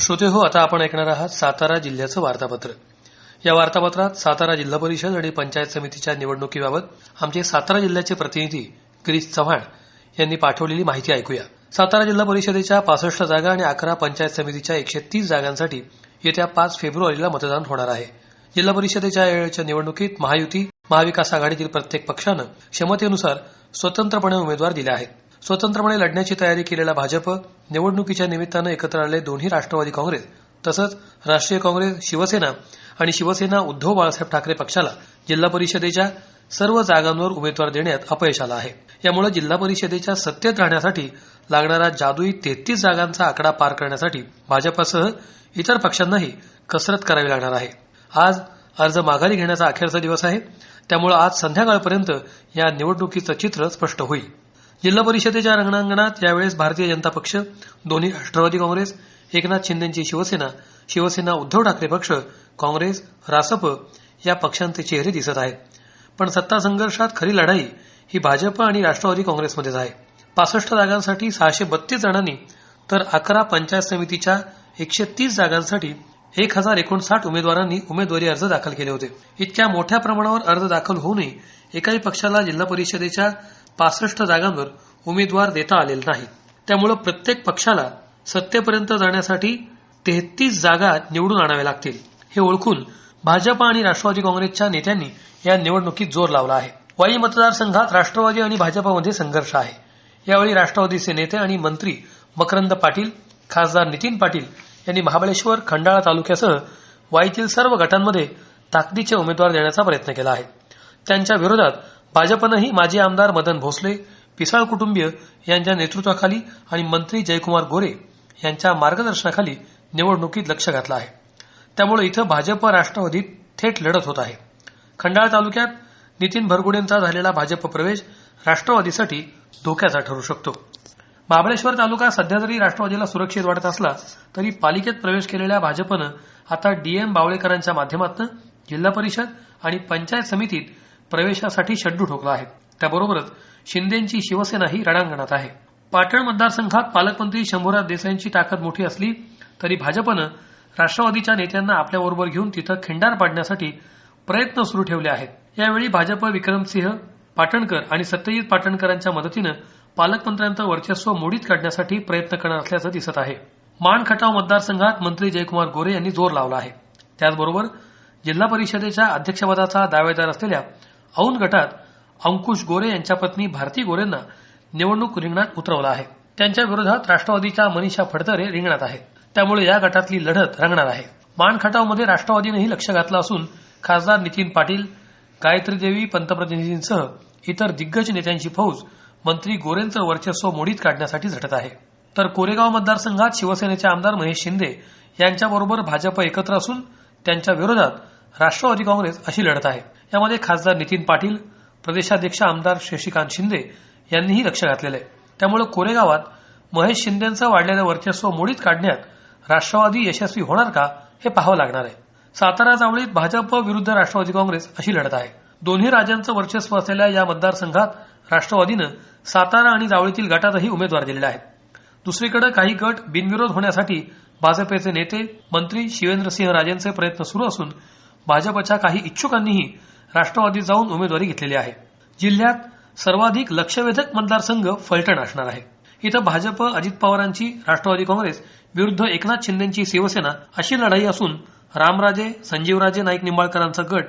श्रोते हो, आता आपण ऐकणार आहात सातारा जिल्ह्याचं वार्तापत्र. या वार्तापत्रात सातारा जिल्हा परिषद आणि पंचायत समितीच्या निवडणुकीबाबत आमचे सातारा जिल्ह्याचे प्रतिनिधी गिरीश चव्हाण यांनी पाठवलेली माहिती ऐकूया. सातारा जिल्हा परिषदेच्या 65 जागा आणि 11 पंचायत समितीच्या 130 जागांसाठी येत्या 5 फेब्रुवारीला मतदान होणार आहे. जिल्हा परिषदेच्या यावेळच्या निवडणुकीत महायुती, महाविकास आघाडीतील प्रत्येक पक्षानं क्षमतेनुसार स्वतंत्रपणे उमेदवार दिले आहेत. स्वतंत्रपणे लढण्याची तयारी केलेला भाजप, निवडणुकीच्या निमित्तानं एकत्र आलेले दोन्ही राष्ट्रवादी काँग्रेस तसंच राष्ट्रीय काँग्रेस, शिवसेना आणि शिवसेना उद्धव बाळासाहेब ठाकरे पक्षाला जिल्हा परिषदेच्या सर्व जागांवर उमेदवार देण्यात अपयश आलं आहे. यामुळे जिल्हा परिषदेच्या सत्तेत राहण्यासाठी लागणारा जादुई 33 जागांचा आकडा पार करण्यासाठी भाजपसह इतर पक्षांनाही कसरत करावी लागणार आहे. आज अर्ज माघारी घेण्याचा अखेरचा दिवस आहे. त्यामुळे आज संध्याकाळपर्यंत या निवडणुकीचं चित्र स्पष्ट होईल. जिल्हा परिषदेच्या रंगणांगणात यावेळेस भारतीय जनता पक्ष, दोन्ही राष्ट्रवादी काँग्रेस, एकनाथ शिंदेची शिवसेना, शिवसेना उद्धव ठाकरे पक्ष, काँग्रेस, रासप या पक्षांचे चेहरे दिसत आहेत. पण सत्ता संघर्षात खरी लढाई ही भाजप आणि राष्ट्रवादी काँग्रेसमध्येच आहे. 65 जागांसाठी 632 जणांनी तर 11 पंचायत समितीच्या 130 जागांसाठी 1059 उमेदवारांनी उमेदवारी अर्ज दाखल केले होते. इतक्या मोठ्या प्रमाणावर अर्ज दाखल होऊनही एकाही पक्षाला जिल्हा परिषदेच्या 65 जागांवर उमेदवार देता आलेले नाही. त्यामुळे प्रत्येक पक्षाला सत्तेपर्यंत जाण्यासाठी 33 जागा निवडून आणाव्या लागतील. हे ओळखून भाजप आणि राष्ट्रवादी काँग्रेसच्या नेत्यांनी या निवडणुकीत जोर लावला आहे. वाई मतदारसंघात राष्ट्रवादी आणि भाजपमध्ये संघर्ष आहे. यावेळी राष्ट्रवादीचे नेते आणि मंत्री मकरंद पाटील, खासदार नितीन पाटील यांनी महाबळेश्वर, खंडाळा तालुक्यासह वाईतील सर्व गटांमध्ये ताकदीचे उमेदवार देण्याचा प्रयत्न केला आहे. त्यांच्या विरोधात भाजपनंही माजी आमदार मदन भोसले, पिसाळ कुटुंबीय यांच्या नेतृत्वाखाली आणि मंत्री जयकुमार गोरे यांच्या मार्गदर्शनाखाली निवडणुकीत लक्ष घातलं आहे. त्यामुळे इथं भाजप राष्ट्रवादीत थेट लढत होत आहे. खंडाळा तालुक्यात नितीन भरगुडेंचा झालेला भाजप प्रवेश राष्ट्रवादीसाठी धोक्याचा ठरू शकतो. महाबळेश्वर तालुका सध्या जरी राष्ट्रवादीला सुरक्षित वाटत असला तरी पालिकेत प्रवेश केलेल्या भाजपनं आता डीएम बावळेकरांच्या माध्यमातून जिल्हा परिषद आणि पंचायत समितीत प्रवेशासाठी शड्डू ठोकला आहे. त्याबरोबरच शिंदेची शिवसेनाही रणांगणात आहे. पाटण मतदारसंघात पालकमंत्री शंभूराज देसाईंची ताकद मोठी असली तरी भाजपनं राष्ट्रवादीच्या नेत्यांना आपल्याबरोबर घेऊन तिथं खिंडार पाडण्यासाठी प्रयत्न सुरू ठेवले आहेत. यावेळी भाजप विक्रमसिंह पाटणकर आणि सत्यजित पाटणकरांच्या मदतीनं पालकमंत्र्यांचं वर्चस्व मोडीत काढण्यासाठी प्रयत्न करणार असल्याचं दिसत आहे. माण खटाव मतदारसंघात मंत्री जयकुमार गोरे यांनी जोर लावला आहे. त्याचबरोबर जिल्हा परिषदेच्या अध्यक्षपदाचा दावेदार असलेल्या औंध गटात अंकुश गोरे यांच्या पत्नी भारती गोरेंना निवडणूक रिंगणात उतरवलं आहे. त्यांच्या विरोधात राष्ट्रवादीच्या मनीषा फडतरे रिंगणात आहेत. त्यामुळे या गटातली लढत रंगणार आहे. माण खटावमध्ये राष्ट्रवादीनेही लक्ष घातलं असून खासदार नितीन पाटील, गायत्री देवी पंतप्रतिनिधींसह इतर दिग्गज नेत्यांची फौज मंत्री गोरेंचं वर्चस्व मोडीत काढण्यासाठी झटत आहे. तर कोरेगाव मतदारसंघात शिवसेनेचे आमदार महेश शिंदे यांच्याबरोबर भाजप एकत्र असून त्यांच्या विरोधात राष्ट्रवादी काँग्रेस अशी लढत आहे. यामध्ये खासदार नितीन पाटील, प्रदेशाध्यक्ष आमदार शशिकांत शिंदे यांनीही लक्ष घातलेलं आहे. त्यामुळे कोरेगावात महेश शिंदेचं वाढलेलं वर्चस्व मोडीत काढण्यात राष्ट्रवादी यशस्वी होणार का हे पाहावं लागणार आहे. सातारा जावळीत भाजप विरुद्ध राष्ट्रवादी काँग्रेस अशी लढत आहे. दोन्ही राज्यांचं वर्चस्व असलेल्या या मतदारसंघात राष्ट्रवादीनं सातारा आणि जावळीतील गटातही उमेदवार दिलेले आहेत. दुसरीकडे काही गट बिनविरोध होण्यासाठी भाजपचे नेते, मंत्री शिवेंद्रसिंह राजेंचे प्रयत्न सुरू असून भाजपच्या काही इच्छुकांनीही राष्ट्रवादीत जाऊन उमेदवारी घेतलेली आहे. जिल्ह्यात सर्वाधिक लक्षवेधक मतदारसंघ फलटण असणार आहे. इथं भाजप, अजित पवारांची राष्ट्रवादी काँग्रेस विरुद्ध एकनाथ शिंदेची शिवसेना अशी लढाई असून रामराजे, संजीवराजे नाईक निंबाळकरांचा गट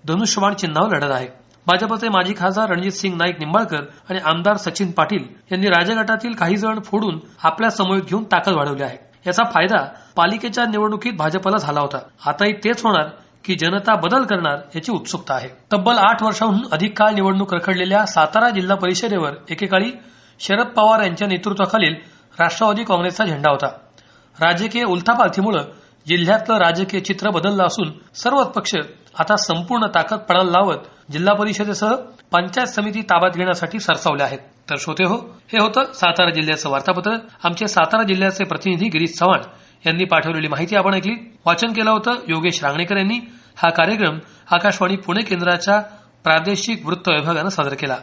धनुष्यबाण चिन्हावर लढत आहे. भाजपचे माजी खासदार रणजितसिंग नाईक निंबाळकर आणि आमदार सचिन पाटील यांनी राजगटातील काही जण फोडून आपल्या समवेत घेऊन ताकद वाढवली आहे. याचा फायदा पालिकेच्या निवडणुकीत भाजपला झाला होता. आताही तेच होणार की जनता बदल करणार याची उत्सुकता आहे. तब्बल 8 वर्षांहून अधिक काळ निवडणूक रखडलेल्या सातारा जिल्हा परिषदेवर एकेकाळी शरद पवार यांच्या नेतृत्वाखालील राष्ट्रवादी काँग्रेसचा झेंडा होता. राजकीय उलथापालथीमुळे जिल्ह्यातलं राजकीय चित्र बदललं असून सर्वच पक्ष आता संपूर्ण ताकद पणाला लावत जिल्हा परिषदेसह पंचायत समिती ताब्यात घेण्यासाठी सरसावले आहेत. तर श्रोते हो, हे होतं सातारा जिल्ह्याचं वार्तापत्र. आमचे सातारा जिल्ह्याचे प्रतिनिधी गिरीश चव्हाण यांनी पाठवलेली माहिती आपण ऐकली. वाचन केलं होतं योगेश रांगणेकर यांनी. हा कार्यक्रम आकाशवाणी पुणे केंद्राच्या प्रादेशिक वृत्त विभागानं सादर केला.